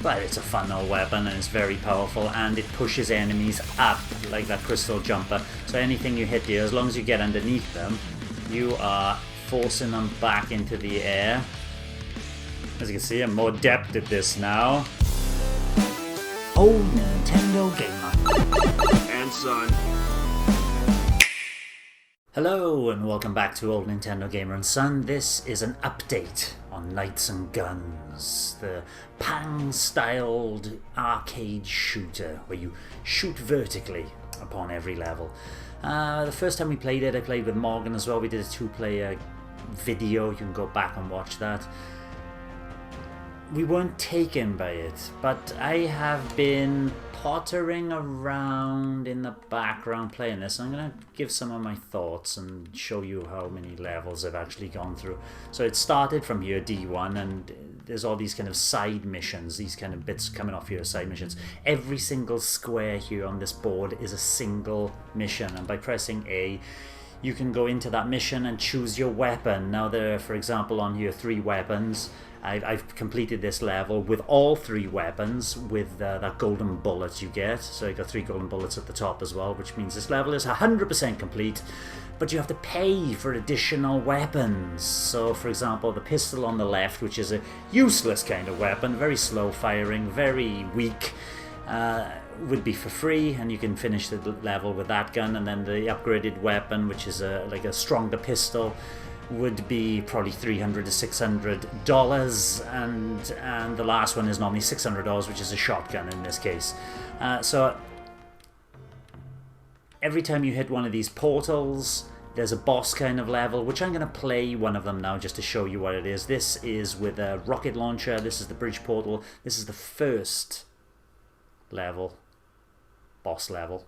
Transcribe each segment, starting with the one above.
But it's a fun old weapon and it's very powerful, and it pushes enemies up like that crystal jumper. So anything you hit here, as long as you get underneath them, you are forcing them back into the air. As you can see, I'm more adept at this now. Old Nintendo Gamer. And son. Hello and welcome back to Old Nintendo Gamer and Son. This is an update on Knights and Guns, the Pang-styled arcade shooter where you shoot vertically upon every level. The first time we played it, I played with Morgan as well. We did a 2-player video. You can go back and watch that. We weren't taken by it, but I have been pottering around in the background playing this. I'm going to give some of my thoughts and show you how many levels I've actually gone through. So it started from here, D1, and there's all these kind of side missions, these kind of bits coming off here, side missions. Every single square here on this board is a single mission, and by pressing A, you can go into that mission and choose your weapon. Now there are, for example, on here 3 weapons. I've completed this level with all 3 weapons with that golden bullet you get. So I got 3 golden bullets at the top as well, which means this level is 100% complete. But you have to pay for additional weapons. So for example, the pistol on the left, which is a useless kind of weapon, very slow firing, very weak, would be for free, and you can finish the level with that gun. And then the upgraded weapon, which is like a stronger pistol, would be probably $300 to $600, and the last one is normally $600, which is a shotgun in this case. So every time you hit one of these portals, there's a boss kind of level, which I'm going to play one of them now just to show you what it is. This is with a rocket launcher. This is the bridge portal. This is the first level, boss level.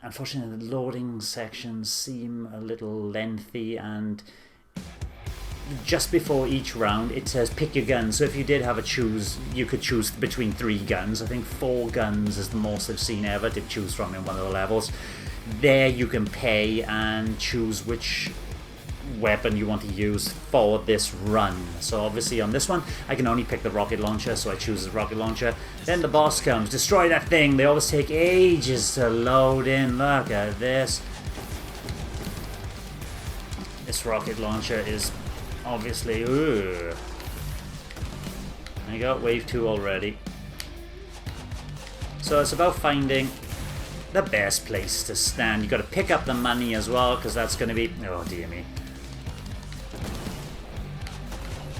Unfortunately, the loading sections seem a little lengthy, and just before each round it says pick your gun. So if you did have a choose, you could choose between 3 guns. I think 4 guns is the most I've seen ever to choose from in one of the levels. There you can pay and choose which weapon you want to use for this run. So obviously on this one I can only pick the rocket launcher, so I choose the rocket launcher. Then the boss comes, destroy that thing. They always take ages to load in. Look at this. This rocket launcher is obviously, there you go, wave 2 already. So it's about finding the best place to stand. You got to pick up the money as well, because that's going to be, oh dear me,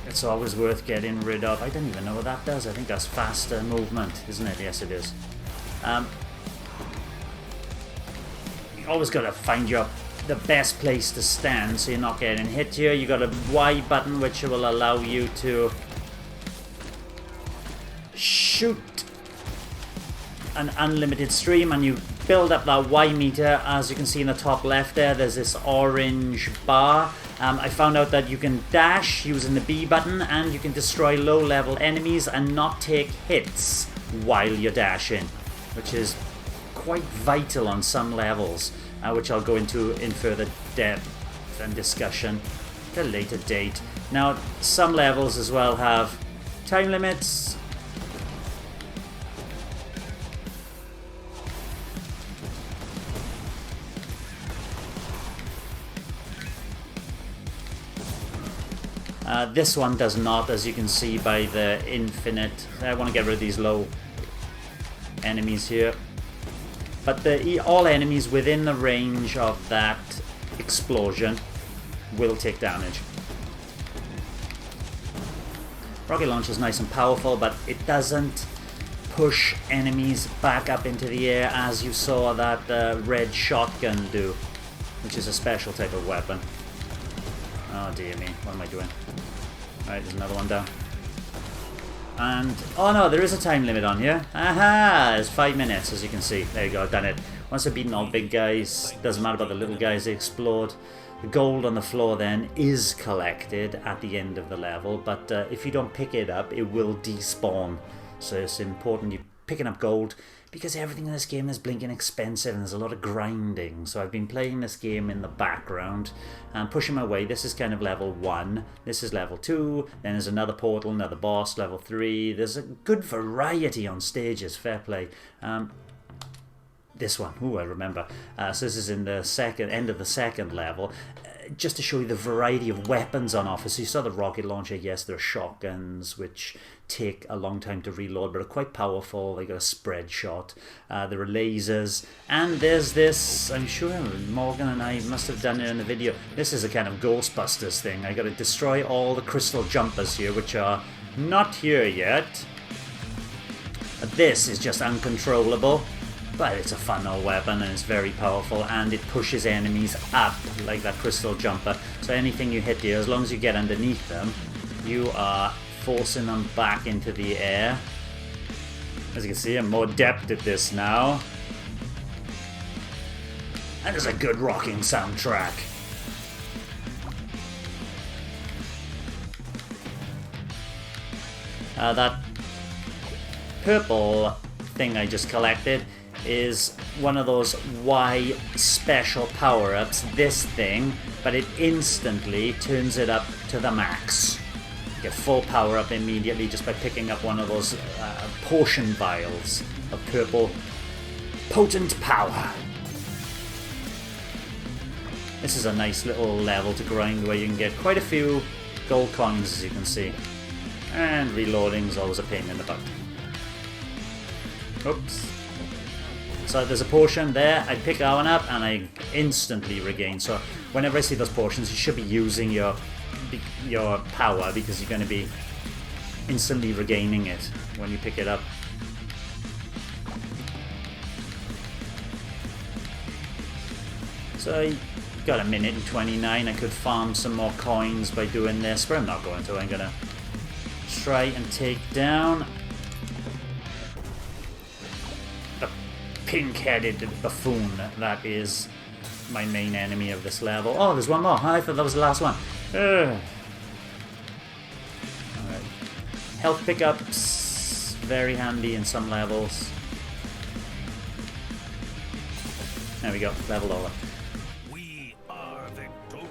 it's always worth getting rid of. I don't even know what that does. I think that's faster movement, isn't it? Yes, it is. You always got to find the best place to stand so you're not getting hit here. You got a Y button, which will allow you to shoot an unlimited stream, and you build up that Y meter. As you can see in the top left there, there's this orange bar. I found out that you can dash using the B button, and you can destroy low-level enemies and not take hits while you're dashing, which is quite vital on some levels, which I'll go into in further depth and discussion at a later date. Now, some levels as well have time limits. This one does not, as you can see by the infinite. I want to get rid of these low enemies here. But all enemies within the range of that explosion will take damage. Rocket launcher is nice and powerful, but it doesn't push enemies back up into the air as you saw that red shotgun do, which is a special type of weapon. Oh dear me, what am I doing? Alright, there's another one down. And, oh no, there is a time limit on here. Aha! It's 5 minutes, as you can see. There you go, I've done it. Once I've beaten all big guys, doesn't matter about the little guys, they explode. The gold on the floor then is collected at the end of the level, but if you don't pick it up, it will despawn. So it's important you picking up gold because everything in this game is blinking expensive and there's a lot of grinding. So I've been playing this game in the background and pushing my way. This is kind of level 1, this is level 2, then there's another portal, another boss, level 3. There's a good variety on stages, fair play. This one, I remember. So this is in the end of the second level. Just to show you the variety of weapons on offer. So you saw the rocket launcher. Yes, there are shotguns which take a long time to reload but are quite powerful. They got a spread shot. There are lasers, and there's this. I'm sure Morgan and I must have done it in the video. This is a kind of Ghostbusters thing. I got to destroy all the crystal jumpers here, which are not here yet. But this is just uncontrollable. But it's a fun old weapon and it's very powerful, and it pushes enemies up like that crystal jumper. So anything you hit here, as long as you get underneath them, you are forcing them back into the air. As you can see, I'm more adept at this now. And there's a good rocking soundtrack. That purple thing I just collected is one of those Y special power-ups, this thing, but it instantly turns it up to the max. You get full power-up immediately just by picking up one of those potion vials of purple potent power. This is a nice little level to grind where you can get quite a few gold coins, as you can see. And reloading is always a pain in the butt. Oops. So there's a potion there, I pick that one up and I instantly regain. So whenever I see those potions, you should be using your power because you're going to be instantly regaining it when you pick it up. So I got a minute and 29. I could farm some more coins by doing this, but I'm not going to. I'm going to try and take down pink-headed buffoon. That is my main enemy of this level. Oh, there's one more. I thought that was the last one. Alright. Health pickups, very handy in some levels. There we go, leveled over.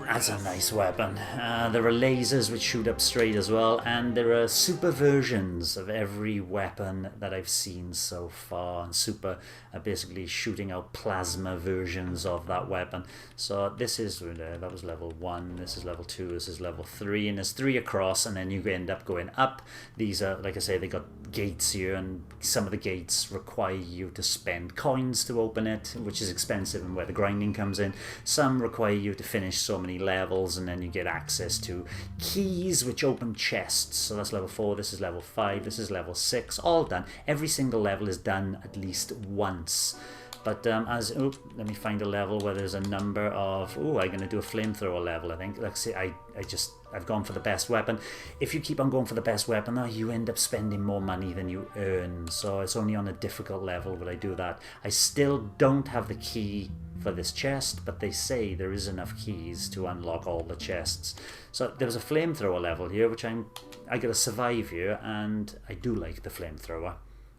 That's a nice weapon. There are lasers which shoot up straight as well, and there are super versions of every weapon that I've seen so far, and super basically shooting out plasma versions of that weapon. So this is, that was level 1, this is level 2, this is level 3, and there's 3 across, and then you end up going up. These are, like I say, they got gates here, and some of the gates require you to spend coins to open it, which is expensive and where the grinding comes in. Some require you to finish so many levels, and then you get access to keys which open chests. So that's level 4, this is level 5, this is level 6, all done. Every single level is done at least once. But let me find a level where there's a number of, I'm going to do a flamethrower level, I think. Let's see, I've gone for the best weapon. If you keep on going for the best weapon, though, you end up spending more money than you earn. So it's only on a difficult level where I do that. I still don't have the key for this chest, but they say there is enough keys to unlock all the chests. So there's a flamethrower level here, which I gotta survive here, and I do like the flamethrower.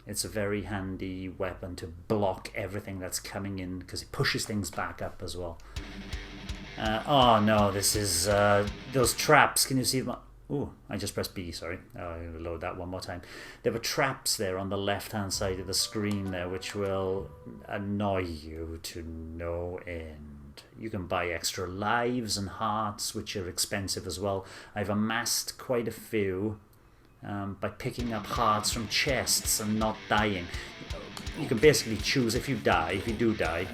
It's a very handy weapon to block everything that's coming in because it pushes things back up as well. Oh no, this is those traps. Can you see them? Oh, I just pressed B, sorry. I'm going to load that one more time. There were traps there on the left-hand side of the screen there, which will annoy you to no end. You can buy extra lives and hearts, which are expensive as well. I've amassed quite a few by picking up hearts from chests and not dying. You can basically choose if you do die.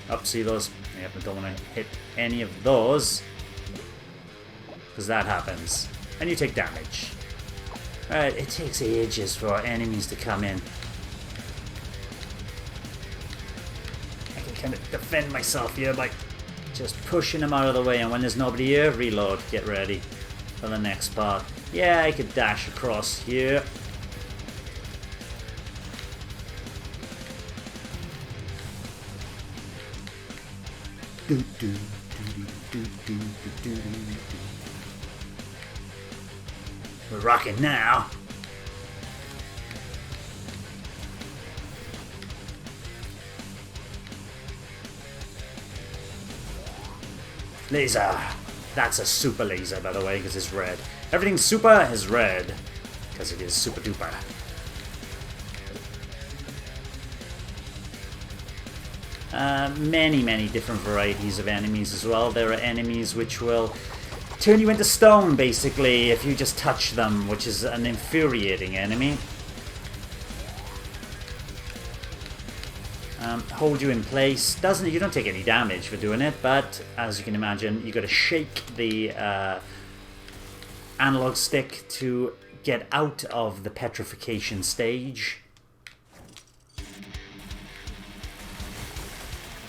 Up, see those? Yep, I don't want to hit any of those, because that happens. And you take damage. Alright, it takes ages for enemies to come in. I can kind of defend myself here by just pushing them out of the way, and when there's nobody here, reload, get ready for the next part. Yeah, I could dash across here. We're rocking now. Laser. That's a super laser, by the way, because it's red. Everything super is red, because it is super duper. Many different varieties of enemies as well. There are enemies which will turn you into stone, basically, if you just touch them, which is an infuriating enemy. Hold you in place. You don't take any damage for doing it, but as you can imagine, you got to shake the analog stick to get out of the petrification stage.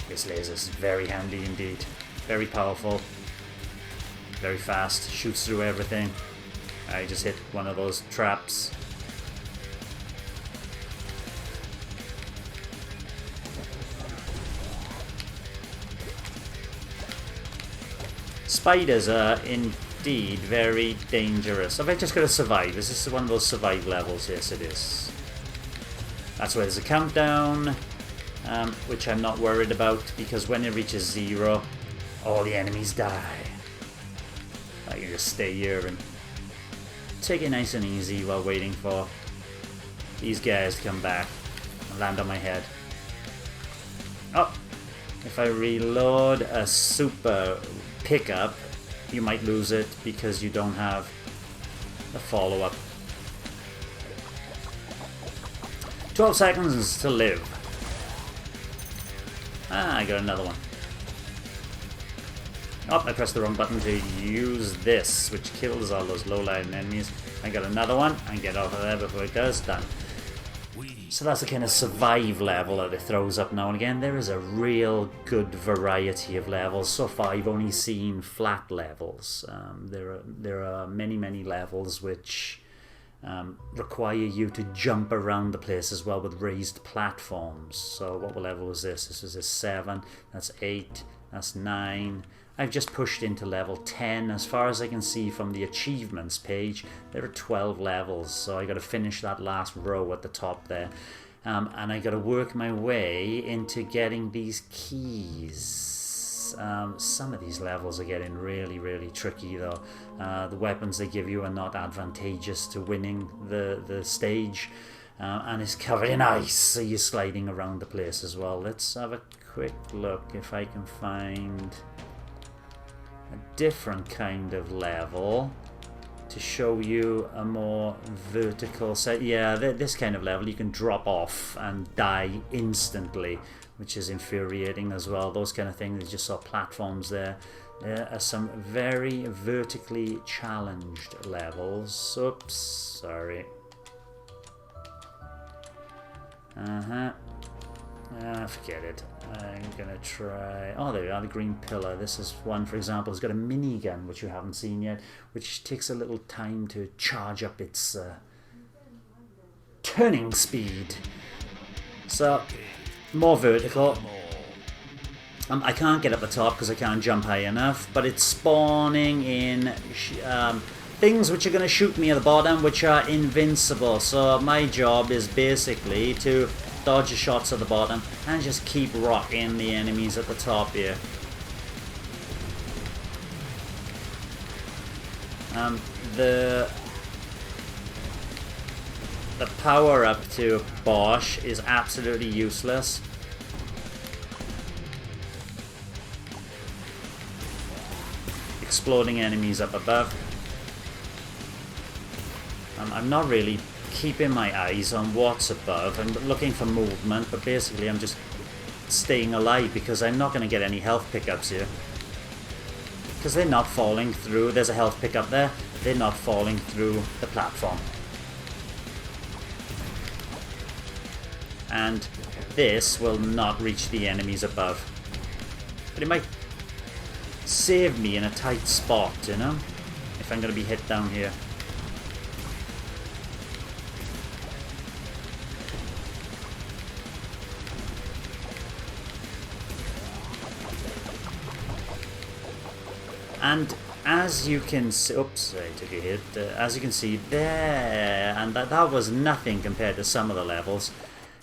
This laser is very handy indeed. Very powerful. Very fast. Shoots through everything. I just hit one of those traps. Spiders are indeed very dangerous. Have I just got to survive? Is this one of those survive levels? Yes, it is. That's where there's a countdown, which I'm not worried about, because when it reaches 0, all the enemies die. I can just stay here and take it nice and easy while waiting for these guys to come back and land on my head. Oh! If I reload a super pickup, you might lose it because you don't have a follow-up. 12 seconds to live. Ah, I got another one. Oh, I pressed the wrong button to use this, which kills all those low-lying enemies. I got another one, and get off of there before it does. Done. So that's the kind of survive level that it throws up now and again. There is a real good variety of levels. So far I've only seen flat levels. There are many levels which require you to jump around the place as well with raised platforms. So what level was this? This was a 7, that's 8, that's 9. I've just pushed into level 10. As far as I can see from the achievements page, there are 12 levels, so I got to finish that last row at the top there. And I got to work my way into getting these keys. Some of these levels are getting really tricky though. The weapons they give you are not advantageous to winning the stage. And it's covered in ice, so you're sliding around the place as well. Let's have a quick look if I can find a different kind of level to show you a more vertical set. Yeah, this kind of level you can drop off and die instantly, which is infuriating as well. Those kind of things. You just saw platforms there. There are some very vertically challenged levels. Oops, sorry. Forget it. I'm gonna try... Oh, there we are, the green pillar. This is one, for example, has got a minigun, which you haven't seen yet, which takes a little time to charge up its turning speed. So, more vertical. I can't get up the top because I can't jump high enough, but it's spawning in things which are going to shoot me at the bottom, which are invincible. So my job is basically to dodge the shots at the bottom and just keep rocking the enemies at the top here. The power up to Bosch is absolutely useless. Exploding enemies up above. I'm not really keeping my eyes on what's above. I'm looking for movement, but basically I'm just staying alive because I'm not going to get any health pickups here. Because they're not falling through. There's a health pickup there. They're not falling through the platform. And this will not reach the enemies above. But it might save me in a tight spot, you know? If I'm going to be hit down here. And as you can see, oops, I took a hit. As you can see there, and that was nothing compared to some of the levels.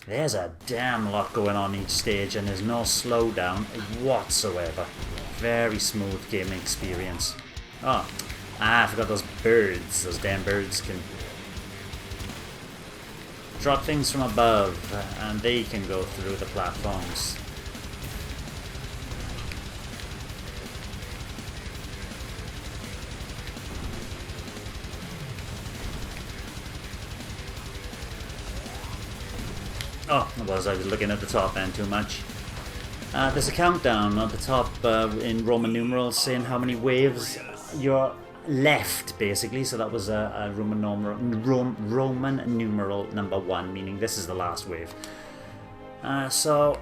There's a damn lot going on each stage, and there's no slowdown whatsoever. Very smooth gaming experience. Oh, I forgot those birds. Those damn birds can drop things from above, and they can go through the platforms. Oh, I was looking at the top end too much. There's a countdown at the top in Roman numerals saying how many waves you're left, basically. So that was a Roman numeral number 1, meaning this is the last wave. So,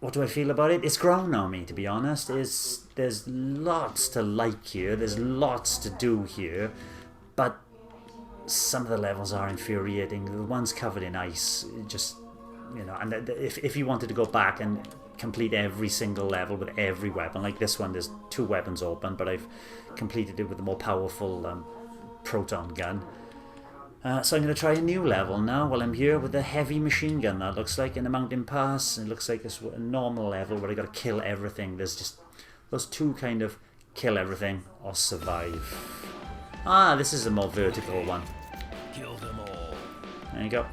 what do I feel about it? It's grown on me, to be honest. There's lots to like here. There's lots to do here, but some of the levels are infuriating. The ones covered in ice, just, you know, and if you wanted to go back and complete every single level with every weapon, like this one, there's 2 weapons open, but I've completed it with a more powerful proton gun. So I'm going to try a new level now while I'm here with a heavy machine gun, that looks like, in the mountain pass. It looks like it's a normal level where I got to kill everything. There's just those 2 kind of kill everything or survive. Ah, this is a more vertical one. Kill them all. There you go.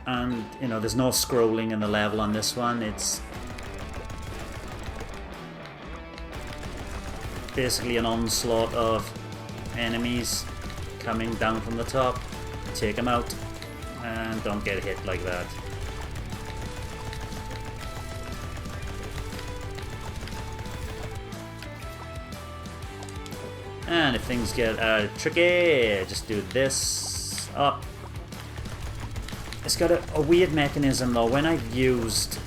And, you know, there's no scrolling in the level on this one. It's basically an onslaught of enemies coming down from the top. Take them out. And don't get hit like that. And if things get tricky, just do this. Oh. It's got a weird mechanism though. When I've used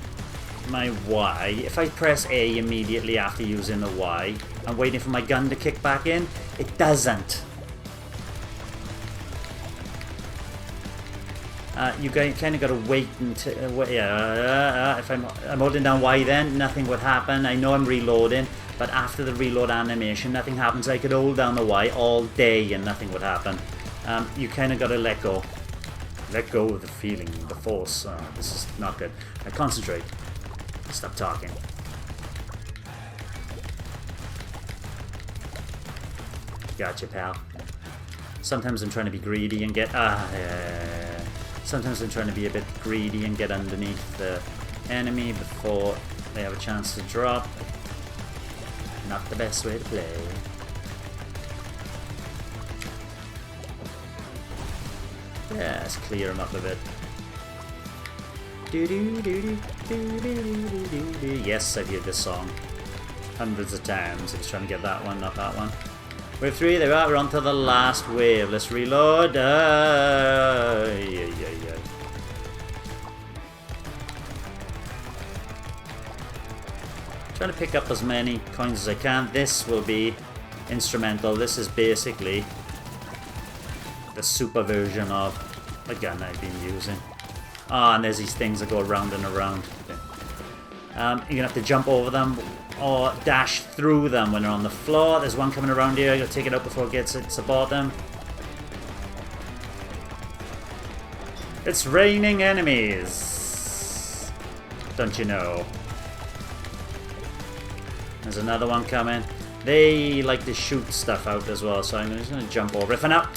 my Y, if I press A immediately after using the Y, I'm waiting for my gun to kick back in. It doesn't. You kind of got to wait until... if I'm holding down Y, then nothing would happen. I know I'm reloading, but after the reload animation, nothing happens. I could hold down the Y all day and nothing would happen. You kind of got to let go. Let go of the feeling, the force. This is not good. Now concentrate. Stop talking. Gotcha, pal. Sometimes I'm trying to be greedy and get... Sometimes I'm trying to be a bit greedy and get underneath the enemy before they have a chance to drop. Not the best way to play. Yeah, let's clear him up a bit. Yes, I've heard this song hundreds of times. I was trying to get that one, not that one. Wave 3, there we are, we're on to the last wave. Let's reload. Trying to pick up as many coins as I can. This will be instrumental. This is basically the super version of a gun I've been using. Ah, and there's these things that go around and around. Okay. You're gonna have to jump over them or dash through them when they're on the floor. There's one coming around here. You'll take it out before it gets to the bottom. It's raining enemies. Don't you know? There's another one coming. They like to shoot stuff out as well, so I'm just gonna jump over it for now.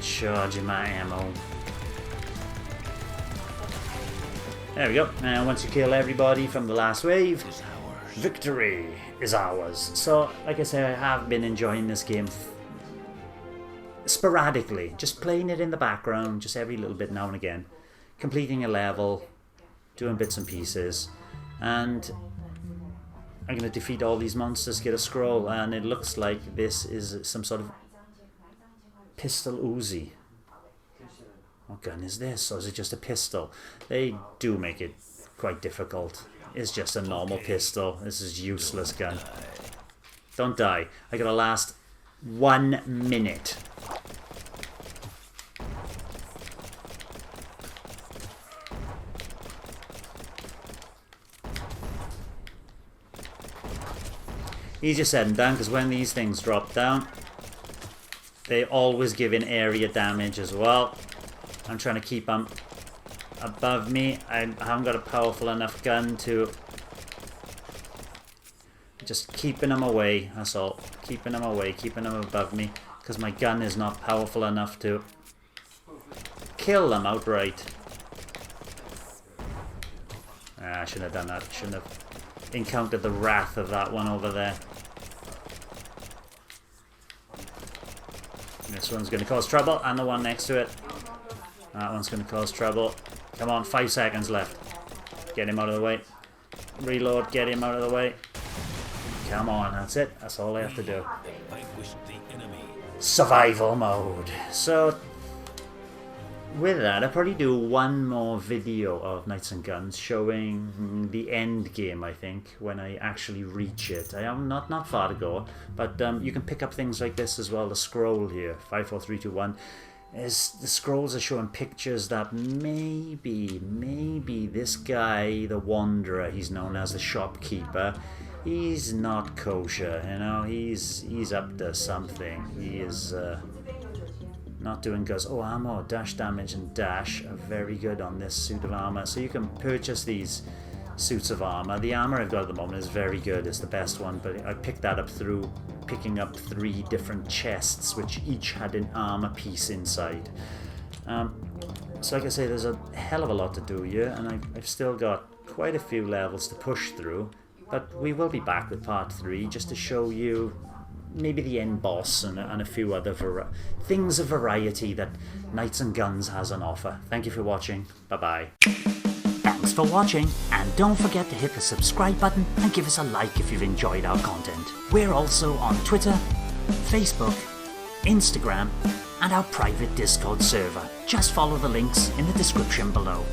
Charging my ammo. There we go. And once you kill everybody from the last wave, victory is ours. So, like I say, I have been enjoying this game sporadically, just playing it in the background, just every little bit now and again, completing a level, doing bits and pieces, and I'm going to defeat all these monsters, get a scroll, and it looks like this is some sort of pistol Uzi. What gun is this, or is it just a pistol? They do make it quite difficult. It's just a normal pistol. This is useless gun. Don't die. I gotta last 1 minute. Easier said than done, because when these things drop down, they always give in area damage as well. I'm trying to keep them above me. I haven't got a powerful enough gun to... Just keeping them away, that's all. Keeping them away, keeping them above me. Because my gun is not powerful enough to kill them outright. I shouldn't have done that. Shouldn't have encountered the wrath of that one over there. This one's going to cause trouble, and the one next to it. That one's going to cause trouble. Come on, 5 seconds left. Get him out of the way. Reload, get him out of the way. Come on, that's it. That's all I have to do. Survival mode. So, with that, I'll probably do one more video of Knights and Guns showing the end game, I think, when I actually reach it. I am not far to go, but you can pick up things like this as well. The scroll here, 5, 4, 3, 2, 1. The scrolls are showing pictures that maybe this guy, the Wanderer, he's known as the shopkeeper, he's not kosher, you know, he's up to something. He is not doing good. Oh, ammo, dash damage and dash are very good on this suit of armor. So you can purchase these suits of armor. The armor I've got at the moment is very good. It's the best one, but I picked that up through picking up 3 different chests, which each had an armor piece inside. So like I say, there's a hell of a lot to do here, and I've still got quite a few levels to push through. But we will be back with part 3 just to show you maybe the end boss and a few other things of variety that Knights and Guns has on offer. Thank you for watching. Bye-bye. Thanks for watching, and don't forget to hit the subscribe button and give us a like if you've enjoyed our content. We're also on Twitter, Facebook, Instagram, and our private Discord server. Just follow the links in the description below.